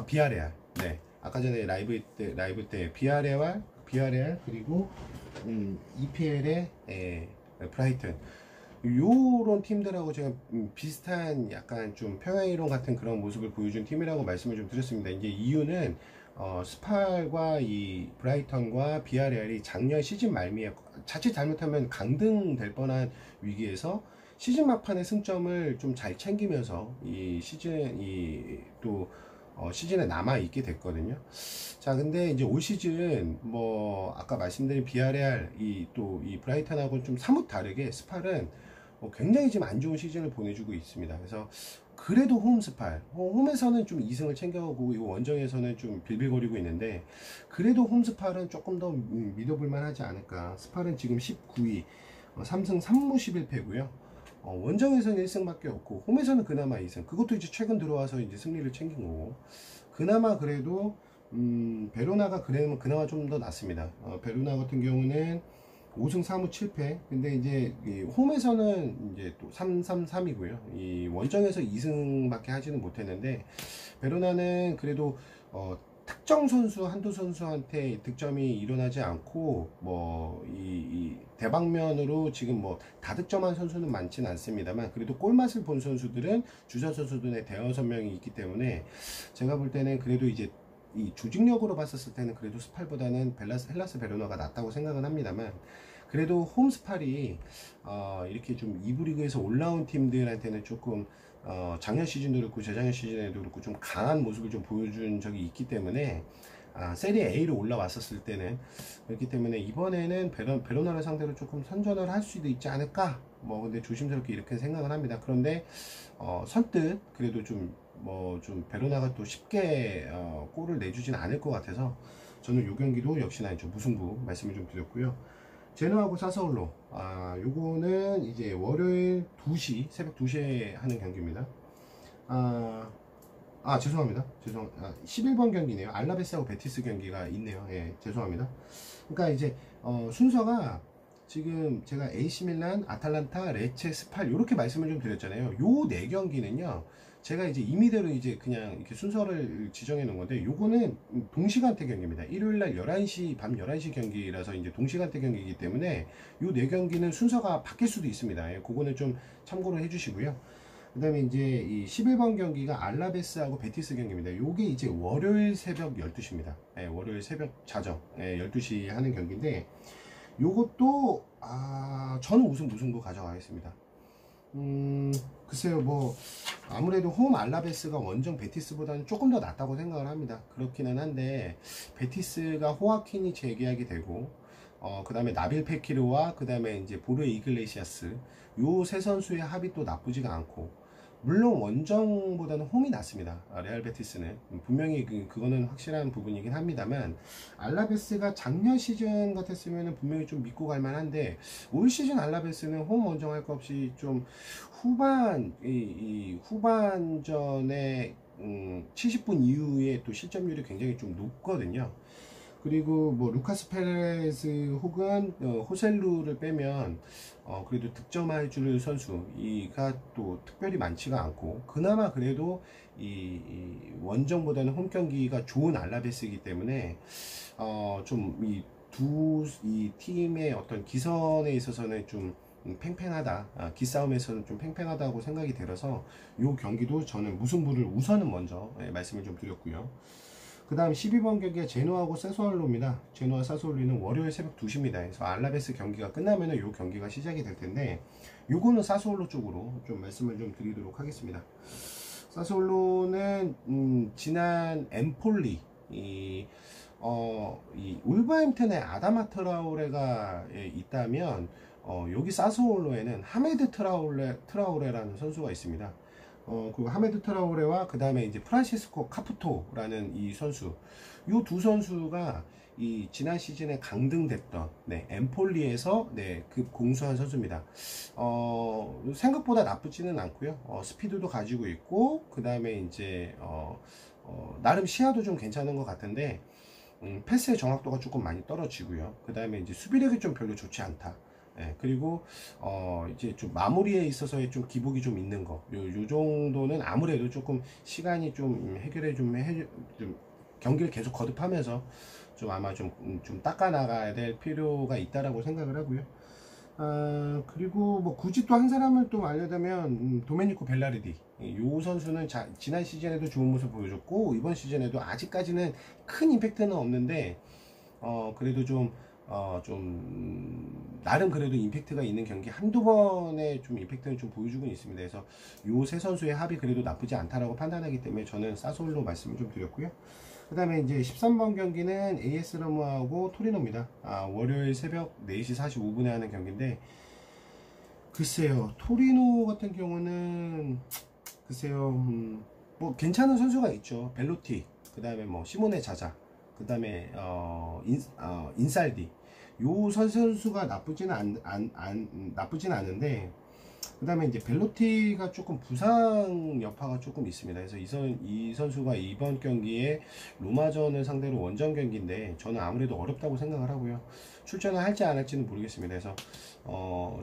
비아레알. 네. 아까 전에 라이브 때 비아레알 그리고 EPL의 브라이튼. 요런 팀들하고 제가 비슷한 약간 좀 평행이론 같은 그런 모습을 보여준 팀이라고 말씀을 좀 드렸습니다. 이제 이유는 스팔과 이 브라이턴과 비아레알이 작년 시즌 말미에 자칫 잘못하면 강등될 뻔한 위기에서 시즌 막판의 승점을 좀 잘 챙기면서 이 시즌이 시즌에 남아 있게 됐거든요. 자, 근데 이제 올 시즌 뭐 아까 말씀드린 비아레알 이 브라이턴하고 좀 사뭇 다르게 스팔은 굉장히 지금 안 좋은 시즌을 보내주고 있습니다. 그래서 그래도 홈에서는 좀 2승을 챙겨오고 이거 원정에서는 좀 빌빌거리고 있는데 그래도 홈스팔은 조금 더 믿어볼만 하지 않을까. 스팔은 지금 19위 3승 3무 11패고요. 원정에서는 1승밖에 없고 홈에서는 그나마 2승. 그것도 이제 최근 들어와서 이제 승리를 챙긴 거고 그나마 그래도 베로나가 그나마 좀 더 낫습니다. 베로나 같은 경우는 5승 4무 7패. 근데 이제 홈에서는 이제 또 3-3-3이고요. 이 원정에서 2승밖에 하지는 못했는데 베로나는 그래도 특정 선수 한두 선수한테 득점이 일어나지 않고 뭐 이 대방면으로 지금 뭐 다득점한 선수는 많지는 않습니다만 그래도 골맛을 본 선수들은 주전 선수들의 대여섯 명이 있기 때문에 제가 볼 때는 그래도 이제 이 조직력으로 봤었을 때는 그래도 스팔보다는 헬라스 베로나가 낫다고 생각은 합니다만 그래도 홈스팔이 이렇게 좀 2부 리그에서 올라온 팀들한테는 조금 작년 시즌도 그렇고 재작년 시즌에도 그렇고 좀 강한 모습을 좀 보여준 적이 있기 때문에 세리에 A로 올라왔었을 때는 그렇기 때문에 이번에는 베로나를 상대로 조금 선전을 할 수도 있지 않을까 뭐 근데 조심스럽게 이렇게 생각을 합니다. 그런데 선뜻 그래도 좀 베로나가 또 쉽게 골을 내주진 않을 것 같아서 저는 요 경기도 역시나 좀 무승부 말씀을 좀 드렸고요. 제노하고 사서울로 요거는 이제 월요일 2시 새벽 2시에 하는 경기입니다. 죄송합니다. 11번 경기네요. 알라베스하고 베티스 경기가 있네요. 예, 죄송합니다. 그러니까 이제 순서가 지금 제가 AC 밀란, 아탈란타, 레체, 스팔 이렇게 말씀을 좀 드렸잖아요. 요 네 경기는요. 제가 이제 임의대로 이제 그냥 이렇게 순서를 지정해 놓은 건데 요거는 동시간대 경기입니다. 일요일 날 11시 밤 11시 경기라서 이제 동시간대 경기이기 때문에 요 네 경기는 순서가 바뀔 수도 있습니다. 예, 그거는 좀 참고를 해 주시고요. 그 다음에 이제 이 11번 경기가 알라베스하고 베티스 경기입니다. 요게 이제 월요일 새벽 12시입니다. 예, 월요일 새벽 자정 12시 하는 경기인데 요것도 저는 우승 무승부 가져가겠습니다. 글쎄요, 뭐 아무래도 홈 알라베스가 원정 베티스보다는 조금 더 낫다고 생각을 합니다. 그렇기는 한데 베티스가 호아킨이 재계약이 되고 그 다음에 나빌 페키르와 그 다음에 이제 보르 이글레시아스 요 세 선수의 합이 또 나쁘지가 않고 물론 원정보다는 홈이 낫습니다. 레알 베티스는 분명히 그거는 확실한 부분이긴 합니다만 알라베스가 작년 시즌 같았으면 분명히 좀 믿고 갈 만한데 올 시즌 알라베스는 홈 원정 할 거 없이 좀 후반전에 70분 이후에 또 실점률이 굉장히 좀 높거든요. 그리고 뭐 루카스 페레스 혹은 호셀루를 빼면 그래도 득점할 줄 선수가 또 특별히 많지가 않고 그나마 그래도 이 원정보다는 홈 경기가 좋은 알라베스이기 때문에 좀 이 팀의 어떤 기선에 있어서는 좀 팽팽하다. 기싸움에서는 좀 팽팽하다고 생각이 들어서 이 경기도 저는 무승부를 우선은 먼저 말씀을 좀 드렸고요. 그 다음 12번 경기가 제노하고 사소올로입니다. 제노와 사소올로는 월요일 새벽 2시입니다. 그래서 알라베스 경기가 끝나면은 요 경기가 시작이 될 텐데 요거는 사소올로 쪽으로 좀 말씀을 좀 드리도록 하겠습니다. 사소올로는 지난 엠폴리 이 울버햄튼의 아다마 트라오레가 있다면 여기 사소올로에는 하메드 트라오레라는 선수가 있습니다. 그 하메드 트라오레와 그 다음에 이제 프란시스코 카푸토라는 이 선수, 요 두 선수가 이 지난 시즌에 강등됐던 엠폴리에서 급 공수한 선수입니다. 생각보다 나쁘지는 않고요. 스피드도 가지고 있고 그 다음에 이제 나름 시야도 좀 괜찮은 것 같은데 패스의 정확도가 조금 많이 떨어지고요. 그 다음에 이제 수비력이 좀 별로 좋지 않다. 예, 그리고 이제 좀 마무리에 있어서의 좀 기복이 좀 있는 거, 요 정도는 아무래도 조금 시간이 좀 해결해 좀 경기를 계속 거듭하면서 좀 아마 좀 닦아 나가야 될 필요가 있다라고 생각을 하고요. 그리고 뭐 굳이 또 한 사람을 또 알려다면 도메니코 벨라르디, 요 선수는 지난 시즌에도 좋은 모습 보여줬고 이번 시즌에도 아직까지는 큰 임팩트는 없는데 그래도 나름 그래도 임팩트가 있는 경기 한두 번의 좀 임팩트는 좀 보여주고 있습니다. 그래서 요 세 선수의 합이 그래도 나쁘지 않다라고 판단하기 때문에 저는 사솔로 말씀을 좀 드렸고요. 그 다음에 이제 13번 경기는 AS 로마하고 토리노입니다. 월요일 새벽 4시 45분에 하는 경기인데, 글쎄요, 토리노 같은 경우는 글쎄요, 뭐 괜찮은 선수가 있죠. 벨로티, 그 다음에 뭐 시모네 자자, 그 다음에 인살디, 요 선수가 나쁘진 않은데, 그 다음에 이제 벨로티가 조금 부상 여파가 조금 있습니다. 그래서 이 선수가 이번 경기에 로마전을 상대로 원정 경기인데 저는 아무래도 어렵다고 생각을 하고요. 출전을 할지 안 할지는 모르겠습니다. 그래서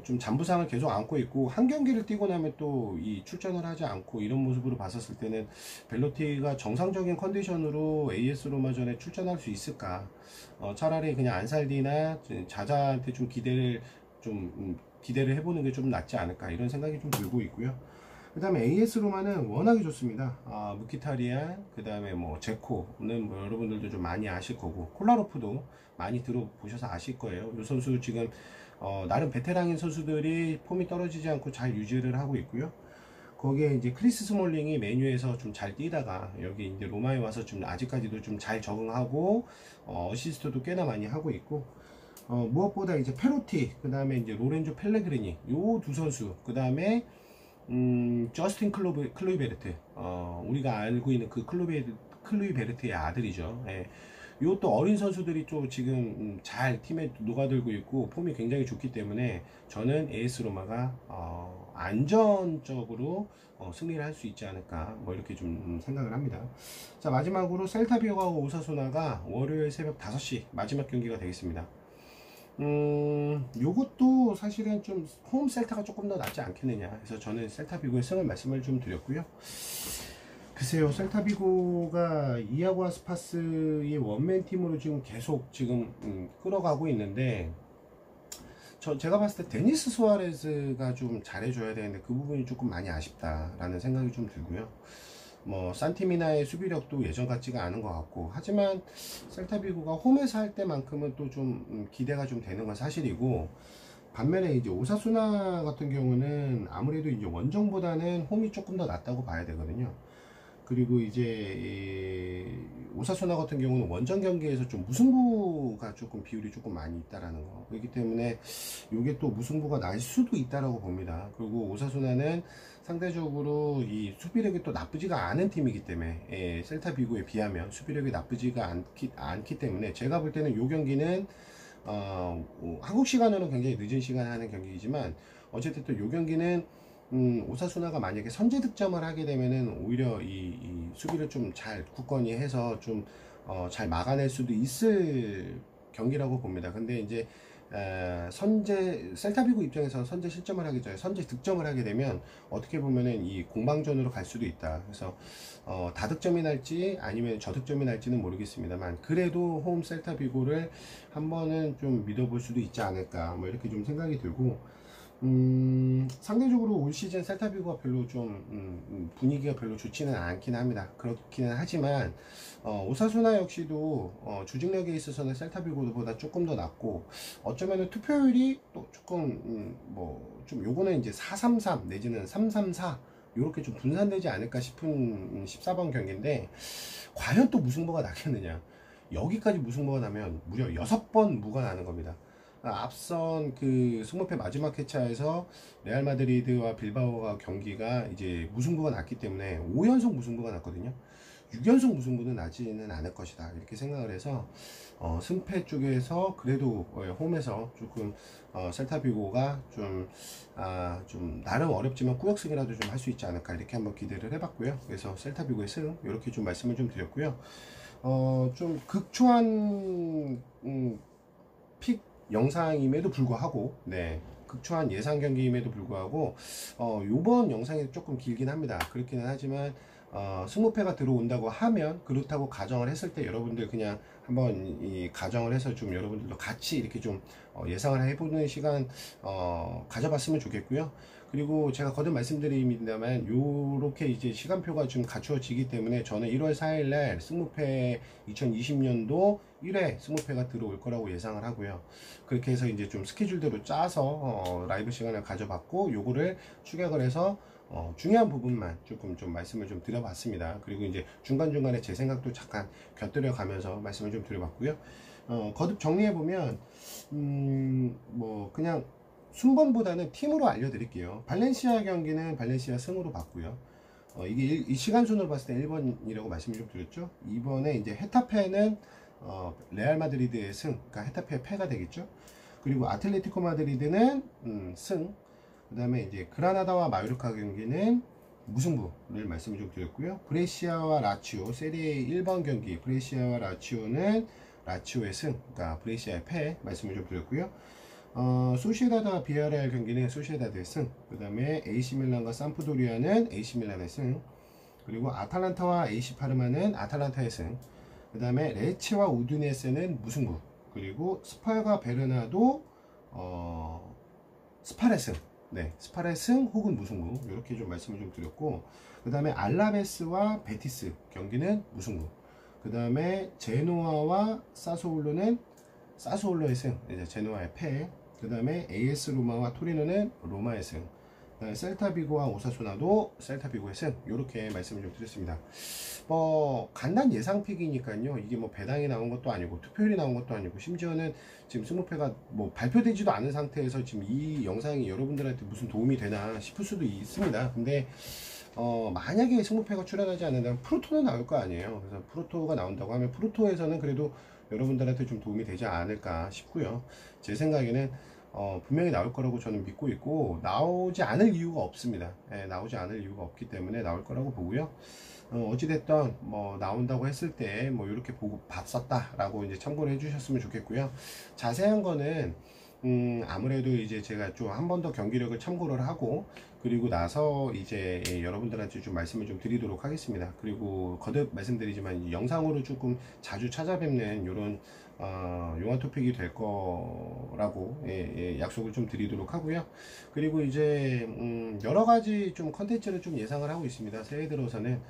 좀 잔부상을 계속 안고 있고 한 경기를 뛰고 나면 또 이 출전을 하지 않고 이런 모습으로 봤었을 때는 벨로티가 정상적인 컨디션으로 AS 로마전에 출전할 수 있을까? 차라리 그냥 안살디나 자자한테 좀 기대를 해보는 게 좀 낫지 않을까 이런 생각이 좀 들고 있고요. 그 다음에 AS 로마는 워낙에 좋습니다. 무키타리안, 그 다음에 뭐 제코는 뭐 여러분들도 좀 많이 아실 거고 콜라로프도 많이 들어보셔서 아실 거예요. 이 선수 지금 나름 베테랑인 선수들이 폼이 떨어지지 않고 잘 유지를 하고 있고요. 거기에 이제 크리스 스몰링이 메뉴에서 좀 잘 뛰다가 여기 이제 로마에 와서 좀 아직까지도 좀 잘 적응하고 어시스트도 꽤나 많이 하고 있고, 무엇보다 이제 페로티, 그 다음에 이제 로렌조 펠레그리니, 요 두 선수, 그 다음에 저스틴 클로이베르트, 우리가 알고 있는 그 클로이베르트의 아들이죠. 예. 요또 어린 선수들이 또 지금 잘 팀에 녹아들고 있고 폼이 굉장히 좋기 때문에 저는 AS 로마가 안전적으로 승리를 할 수 있지 않을까 뭐 이렇게 좀 생각을 합니다. 자, 마지막으로 셀타비고하고 오사수나가 월요일 새벽 5시 마지막 경기가 되겠습니다. 요것도 사실은 좀 홈 셀타가 조금 더 낫지 않겠느냐 해서 저는 셀타비고의 승을 말씀을 좀 드렸고요. 글쎄요, 셀타비고가 이아고 아스파스의 원맨 팀으로 지금 계속 끌어가고 있는데, 제가 봤을 때 데니스 수아레스가 좀 잘해줘야 되는데 그 부분이 조금 많이 아쉽다라는 생각이 좀 들고요. 뭐 산티미나의 수비력도 예전 같지가 않은 것 같고, 하지만 셀타비고가 홈에서 할 때만큼은 또 좀 기대가 좀 되는 건 사실이고, 반면에 이제 오사수나 같은 경우는 아무래도 이제 원정보다는 홈이 조금 더 낫다고 봐야 되거든요. 그리고 이제 오사수나 같은 경우는 원정 경기에서 좀 무승부가 조금 비율이 조금 많이 있다라는 거, 그렇기 때문에 이게 또 무승부가 날 수도 있다라고 봅니다. 그리고 오사수나는 상대적으로 이 수비력이 또 나쁘지가 않은 팀이기 때문에 셀타비고에 비하면 수비력이 나쁘지가 않기 때문에 제가 볼 때는 이 경기는 한국 시간으로는 굉장히 늦은 시간에 하는 경기이지만 어쨌든 또 이 경기는 오사수나가 만약에 선제 득점을 하게 되면은 오히려 이 수비를 좀 잘 굳건히 해서 좀 잘 막아낼 수도 있을 경기라고 봅니다. 근데 이제 셀타비고 입장에서 선제 실점을 하기 전에 선제 득점을 하게 되면 어떻게 보면은 이 공방전으로 갈 수도 있다. 그래서 다득점이 날지 아니면 저득점이 날지는 모르겠습니다만 그래도 홈 셀타비고를 한 번은 좀 믿어볼 수도 있지 않을까 뭐 이렇게 좀 생각이 들고, 상대적으로 올 시즌 셀타비고가 별로 분위기가 별로 좋지는 않긴 합니다. 그렇기는 하지만, 오사수나 역시도, 조직력에 있어서는 셀타비고보다 조금 더 낫고, 어쩌면은 투표율이 또 조금, 좀 요거는 이제 433 내지는 334, 요렇게 좀 분산되지 않을까 싶은 14번 경기인데, 과연 또 무승부가 나겠느냐. 여기까지 무승부가 나면 무려 6번 무가 나는 겁니다. 앞선 그 승무패 마지막 회차에서 레알 마드리드와 빌바오가 경기가 이제 무승부가 났기 때문에 5연속 무승부가 났거든요. 6연속 무승부는 나지는 않을 것이다 이렇게 생각을 해서 승패 쪽에서 그래도 홈에서 조금 셀타비고가 좀 나름 어렵지만 꾸역승이라도 좀 할 수 있지 않을까 이렇게 한번 기대를 해봤고요. 그래서 셀타비고의 승 이렇게 좀 말씀을 좀 드렸고요. 좀 극초한 픽 영상임에도 불구하고, 네, 극초한 예상 경기임에도 불구하고 요번 영상이 조금 길긴 합니다. 그렇기는 하지만 20패가 들어온다고 하면, 그렇다고 가정을 했을 때 여러분들 그냥 한번 이 가정을 해서 좀 여러분들도 같이 이렇게 좀 예상을 해보는 시간 가져봤으면 좋겠고요. 그리고 제가 거듭 말씀드립니다만 요렇게 이제 시간표가 좀 갖추어지기 때문에 저는 1월 4일날 승무패 2020년도 1회 승무패가 들어올 거라고 예상을 하고요. 그렇게 해서 이제 좀 스케줄대로 짜서 라이브 시간을 가져봤고, 요거를 축약을 해서 중요한 부분만 조금 좀 말씀을 좀 드려봤습니다. 그리고 이제 중간중간에 제 생각도 잠깐 곁들여 가면서 말씀을 좀 드려봤고요. 거듭 정리해보면 뭐 그냥 순번보다는 팀으로 알려드릴게요. 발렌시아 경기는 발렌시아 승으로 봤고요. 이게 이 시간 순으로 봤을 때 1번이라고 말씀을 좀 드렸죠. 2번에 이제 헤타페는 레알 마드리드의 승, 그러니까 헤타페의 패가 되겠죠. 그리고 아틀레티코 마드리드는 승. 그 다음에 이제 그라나다와 마요르카 경기는 무승부를 말씀을 좀 드렸고요. 브레시아와 라치오 세리에 1번 경기, 브레시아와 라치오는 라치오의 승, 그러니까 브레시아의 패 말씀을 좀 드렸고요. 소시에다드와 비아레알 경기는 소시에다드의 승, 그 다음에 AC 밀란과 삼프도리아는 AC 밀란의 승, 그리고 아탈란타와 AC 파르마는 아탈란타의 승, 그 다음에 레체와 우드네세는 무승부, 그리고 스팔과 베르나도 스팔의 승, 네, 스팔의 승 혹은 무승부, 이렇게 좀 말씀을 좀 드렸고, 그 다음에 알라베스와 베티스 경기는 무승부, 그 다음에 제노아와 사소울로는 사소울로의 승, 이제 제노아의 패, 그 다음에 AS 로마와 토리노는 로마의 승, 셀타비고와 오사수나도 셀타비고의 승, 이렇게 말씀을 좀 드렸습니다. 간단 예상픽이니까요. 이게 뭐 배당이 나온 것도 아니고 투표율이 나온 것도 아니고, 심지어는 지금 20패가 뭐 발표되지도 않은 상태에서 지금 이 영상이 여러분들한테 무슨 도움이 되나 싶을 수도 있습니다. 근데 만약에 20패가 출연하지 않는다면 프로토는 나올 거 아니에요. 그래서 프로토가 나온다고 하면 프로토에서는 그래도 여러분들한테 좀 도움이 되지 않을까 싶고요. 제 생각에는 분명히 나올 거라고 저는 믿고 있고, 나오지 않을 이유가 없습니다. 나오지 않을 이유가 없기 때문에 나올 거라고 보고요. 어찌됐든 뭐 나온다고 했을 때 뭐 이렇게 보고 봤었다 라고 이제 참고를 해주셨으면 좋겠고요. 자세한 거는 아무래도 이제 제가 좀 한 번 더 경기력을 참고를 하고, 그리고 나서 이제 여러분들한테 좀 말씀을 좀 드리도록 하겠습니다. 그리고 거듭 말씀드리지만 영상으로 조금 자주 찾아뵙는 이런 용어 토픽이 될 거라고 약속을 좀 드리도록 하고요. 그리고 이제 여러 가지 좀 컨텐츠를 좀 예상을 하고 있습니다. 새해 들어서는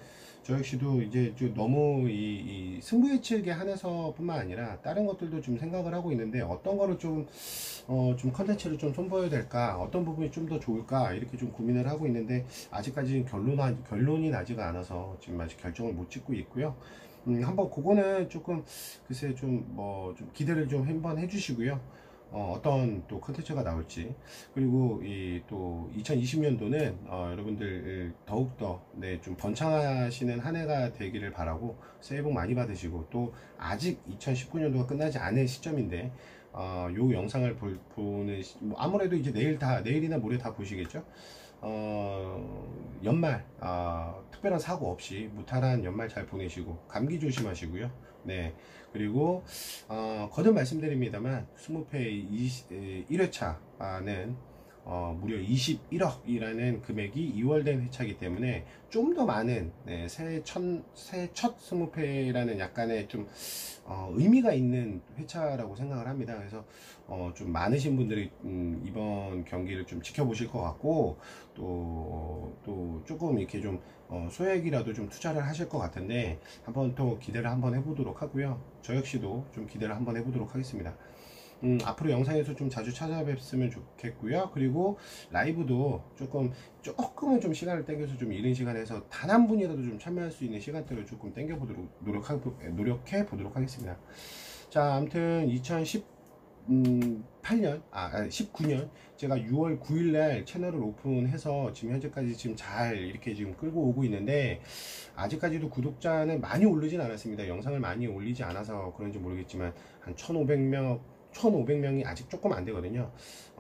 저 역시도 이제 좀 너무 이 승부 예측에 한해서 뿐만 아니라 다른 것들도 좀 생각을 하고 있는데, 어떤 거를 좀 컨텐츠를 좀 선보여야 될까, 어떤 부분이 좀 더 좋을까, 이렇게 좀 고민을 하고 있는데, 아직까지는 결론이 나지가 않아서 지금 아직 결정을 못 짓고 있고요. 한번 그거는 조금 글쎄 좀 좀 기대를 좀 한번 해주시고요. 어떤 또 컨텐츠가 나올지, 그리고 이 또 2020년도는 여러분들 더욱더 좀 번창하시는 한 해가 되기를 바라고, 새해 복 많이 받으시고, 또 아직 2019년도가 끝나지 않은 시점인데 요 영상을 보는 아무래도 이제 내일이나 모레 다 보시겠죠. 연말 특별한 사고 없이 무탈한 연말 잘 보내시고, 감기 조심하시고요. 네, 그리고 거듭 말씀드립니다만 20회 1회차는 무려 21억이라는 금액이 2월된 회차이기 때문에 좀 더 많은 새해 첫 20회라는 약간의 좀 의미가 있는 회차라고 생각을 합니다. 그래서 좀 많으신 분들이 이번 경기를 좀 지켜보실 것 같고, 또 조금 이렇게 좀 소액이라도 좀 투자를 하실 것 같은데, 한번 또 기대를 한번 해보도록 하고요. 저 역시도 좀 기대를 한번 해보도록 하겠습니다. 앞으로 영상에서 좀 자주 찾아뵙으면 좋겠고요. 그리고 라이브도 조금은 좀 시간을 땡겨서 좀 이른 시간에서 단 한 분이라도 좀 참여할 수 있는 시간대를 조금 땡겨보도록 노력해 보도록 하겠습니다. 자, 아무튼 19년 제가 6월 9일날 채널을 오픈해서 지금 현재까지 지금 잘 이렇게 지금 끌고 오고 있는데, 아직까지도 구독자는 많이 오르진 않았습니다. 영상을 많이 올리지 않아서 그런지 모르겠지만 한 1,500명이 아직 조금 안 되거든요.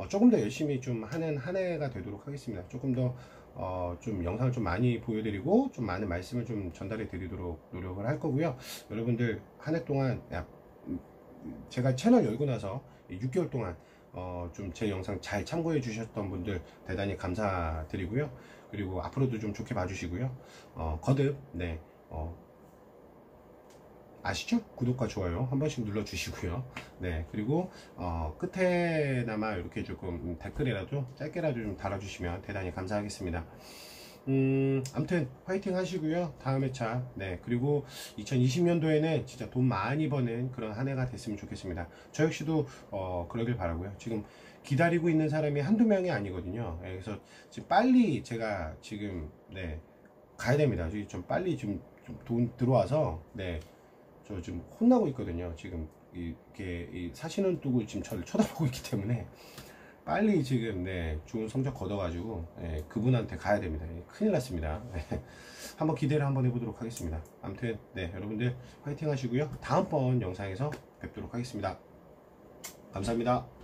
조금 더 열심히 좀 하는 한 해가 되도록 하겠습니다. 조금 더 좀 영상을 좀 많이 보여드리고 좀 많은 말씀을 좀 전달해 드리도록 노력을 할 거고요. 여러분들 한 해 동안 제가 채널 열고 나서 6개월 동안 좀 제 영상 잘 참고해 주셨던 분들 대단히 감사드리고요. 그리고 앞으로도 좀 좋게 봐주시고요. 거듭 네 아시죠? 구독과 좋아요 한 번씩 눌러 주시고요. 네, 그리고 끝에나마 이렇게 조금 댓글이라도 짧게라도 좀 달아주시면 대단히 감사하겠습니다. 아무튼 화이팅 하시고요. 다음 회차 네, 그리고 2020년도에는 진짜 돈 많이 버는 그런 한 해가 됐으면 좋겠습니다. 저 역시도 그러길 바라고요. 지금 기다리고 있는 사람이 한두 명이 아니거든요. 네, 그래서 지금 빨리 제가 지금 네 가야 됩니다. 좀 빨리 좀 돈 들어와서 네 저 지금 혼나고 있거든요. 지금 이렇게 사신은 두고 지금 저를 쳐다보고 있기 때문에 빨리 지금 네 좋은 성적 거둬가지고 네, 그분한테 가야 됩니다. 큰일 났습니다. 네, 한번 기대를 한번 해보도록 하겠습니다. 아무튼 네 여러분들 화이팅 하시고요. 다음번 영상에서 뵙도록 하겠습니다. 감사합니다.